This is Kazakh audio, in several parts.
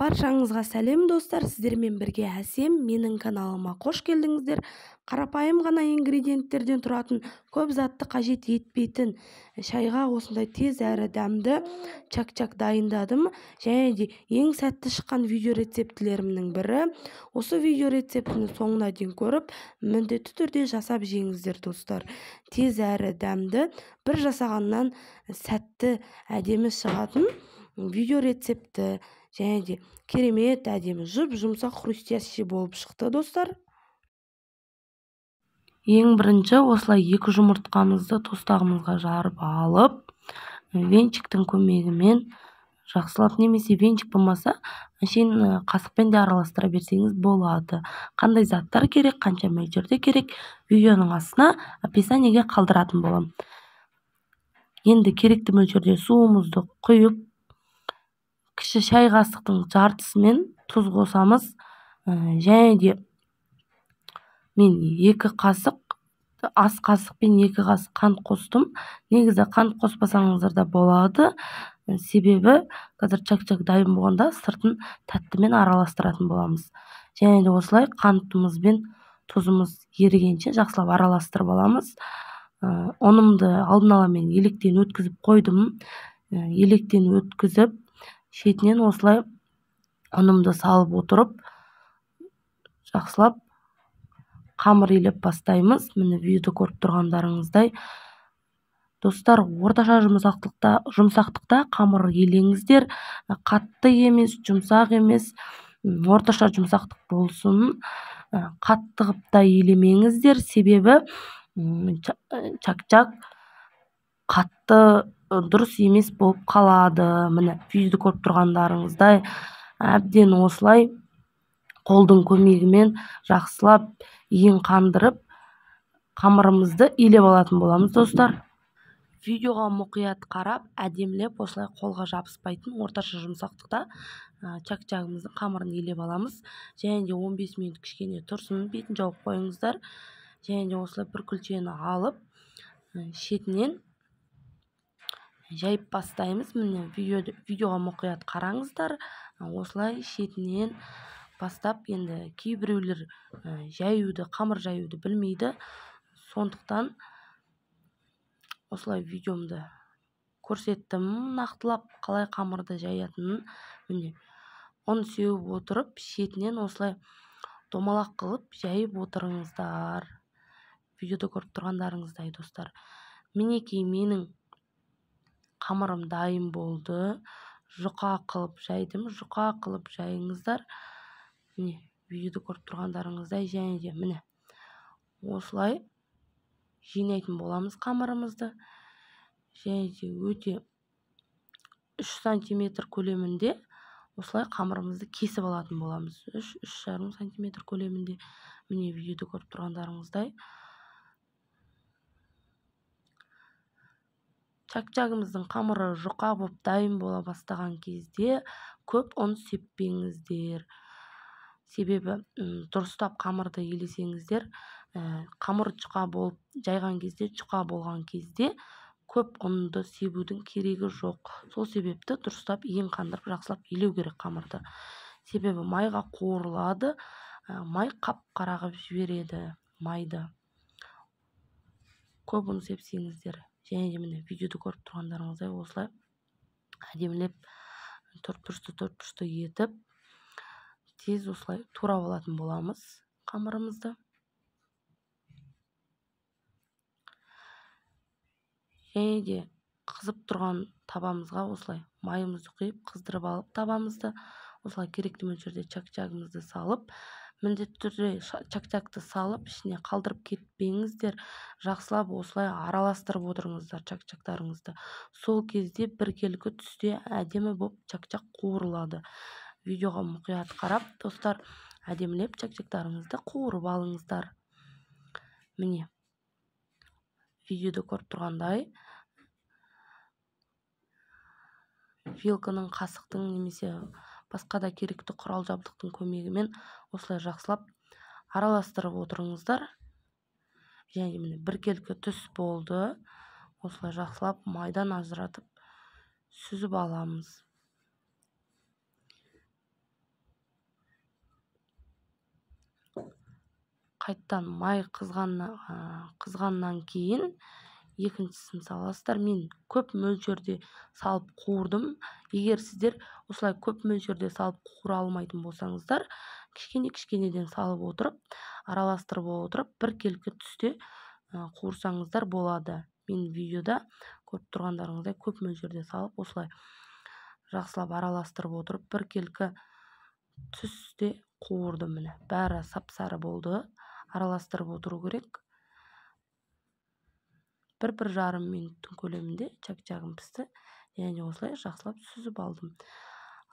Баршаңызға сәлем достар, сіздермен бірге Әсем. Менің каналыма қош келдіңіздер. Қарапайым ғана ингредиенттерден тұратын, көп затты қажет етпейтін шайға осындай тез әрі дәмді чак-чак дайындадым. Және де ең сәтті шыққан видео рецептілерімнің бірі. Осы видео рецептіні соңына дейін көріп, міндетті түрде жасап жеңіздер достар. Тез әрі дәмді, бір жасағаннан сәтті әдемі шығатын видео рецепті. Және де керемет әдемі жұмсақ хрустящий болып шықты достар. Ең бірінші осылай 2 жұмыртқамызды тостағымызға жарып алып, венчиктің көмегімен жақсылап, немесе венчик болмаса, әшейін қасықпен де араластыра берсеңіз болады. Қандай заттар керек, қанша мөлшерде керек, видеоның астына описаниеге қалдыратын боламын. Енді керекті мөлшерде суымызды құйып, кіші шай қасықтың жартысымен тұз қосамыз. Және де мен 2 қасық, ас қасықпен 2 қасық қант қостым. Негізі қант қоспасаңыздар да болады. Себебі қазір чак-чак дайын болғанда сыртын тәттімен араластыратын боламыз. Және де осылай қантымыз бен тұзымыз ерігенше жақсылап араластырып аламыз. Ұнымды алдын ала мен електен өткізіп қойдым. Електен өткізіп, шетінен осылай ұнымды салып отырып, жақсылап қамыр илеп бастаймыз. Міне видеода көріп тұрғандарыңыздай. Достар, орташа жұмсақтықта қамыр илеңіздер. Қатты емес, жұмсақ емес, орташа жұмсақтық болсын. Қатты қып та илемеңіздер, себебі чак-чак қатты дұрыс емес болып қалады. Міне видеода көріп тұрғандарыңыздай әбден осылай қолдың көмегімен жақсылап иін қандырып қамырымызды илеп алатын боламыз достар. Видеоға мұқият қарап, әдемілеп осылай қолға жабыспайтын орташа жұмсақтықта чак-чагымыздың қамырын илеп аламыз. Және де 15 минут кішкене тұрсын, бетін жауып қойыңыздар. Және де осылай бір күлчені алып, шетінен жайып бастаймыз. Міне видеоға мұқият қараңыздар. Осылай шетінен бастап, енді кейбіреулер қамыр жаюды білмейді. Сондықтан осылай видеомды көрсеттім, нақтылап қалай қамырды жаятынын. Міне оны сеуіп отырып, шетінен осылай домалақ қылып жайып отырыңыздар. Видеода көріп тұрғандарыңыздай достар. Мінекей менің қамырым дайын болды. Жұқа қылып жайдым. Жұқа қылып жайыңыздар. Міне видеода көріп тұрғандарыңыздай. Және де міне осылай жинайтын боламыз қамырымызды. Және де өте 3 сантиметр көлемінде осылай қамырымызды кесіп алатын боламыз. 3-3,5 сантиметр көлемінде. Міне видеода көріп тұрғандарыңыздай. Чак-чагымыздың қамыры жұқа болып дайын бола бастаған кезде көп ұн сеппеңіздер. Себебі дұрыстап қамырды илесеңіздер, қамыр жұқа болып жайған кезде, жұқа болған кезде көп ұнды себудің керегі жоқ. Сол себепті дұрыстап иін қандырып жақсылап илеу керек қамырды. Себебі майға қуырылады, май қап-қара қылып жібереді майды. Көп ұн сепсеңіздер. Және де міне видеода көріп тұрғандарыңыздай осылай әдемілеп төрт-бұрышты етіп, тез осылай турап алатын боламыз қамырымызды. Және де қызып тұрған табамызға осылай майымызды құйып, қыздырып алып табамызды, осылай керекті мөлшерде чак-чагымызды салып, міндетті түрде чак-чакты салып, ішіне қалдырып кетпеңіздер. Жақсылап осылай араластырып отырыңыздар чак-чактарыңызды. Сол кезде біркелкі түсте әдемі болып чак-чак қуырылады. Видеоға мұқият қарап, достар, әдемілеп чак-чактарыңызды қуырып алыңыздар. Міне видеода көріп тұрғандай, вилканың, қасықтың немесе басқа да керекті құрал жабдықтың көмегімен осылай жақсылап араластырып отырыңыздар. Және міне біркелкі түс болды. Осылай жақсылап майдан ажыратып сүзіп аламыз. қайттан май қызғаннан кейін екіншісін саласыздар. Мен көп мөлшерде салып қуырдым. Егер сіздер осылай көп мөлшерде салып қуыра алмайтын болсаңыздар, кішкенеден салып отырып, араластырып отырып, біркелкі түсте қуырсаңыздар болады. Мен видеода көріп тұрғандарыңыздай көп мөлшерде салып, осылай жақсылап араластырып отырып, біркелкі түсте қуырдым. Міне, бәрі сап-сары болды. Араластырып отыру керек. 1-1,5 минуттың көлемінде чак-чагым пісті. Және осылай жақсылап сүзіп алдым.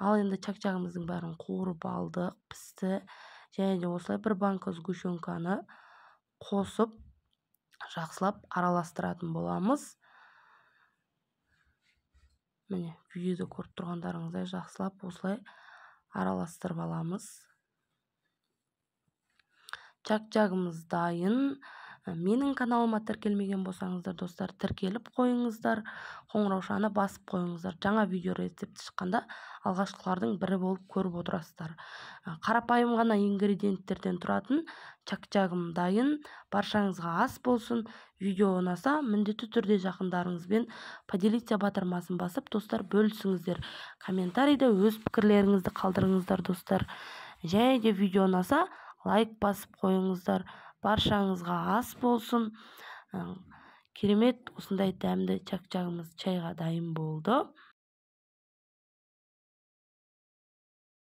Ал енді чак-чагымыздың бәрін қуырып алдық, пісті. Және осылай бір банка сгущенканы қосып, жақсылап араластыратын боламыз. Міне, видеода көріп тұрғандарыңыздай жақсылап осылай араластырып аламыз. Чак-чагымыз дайын. Менің каналыма тіркелмеген болсаңыздар, достар, тіркеліп қойыңыздар. Қоңыраушаны басып қойыңыздар. Жаңа видео рецепті шыққанда алғашқылардың бірі болып көріп отырасыздар. Қарапайым ғана ингредиенттерден тұратын чак-чагым дайын. Баршаңызға ас болсын. Видео ұнаса, міндетті түрде жақындарыңызбен поделиться батырмасын басып, достар, бөлісіңіздер. Комментарийде өз пікірлеріңізді қалдырыңыздар, достар. Және де видео ұнаса, лайк басып қойыңыздар. Баршаңызға ас болсын. Керемет, осындай дәмді чак-чагымыз чайға дайын болды.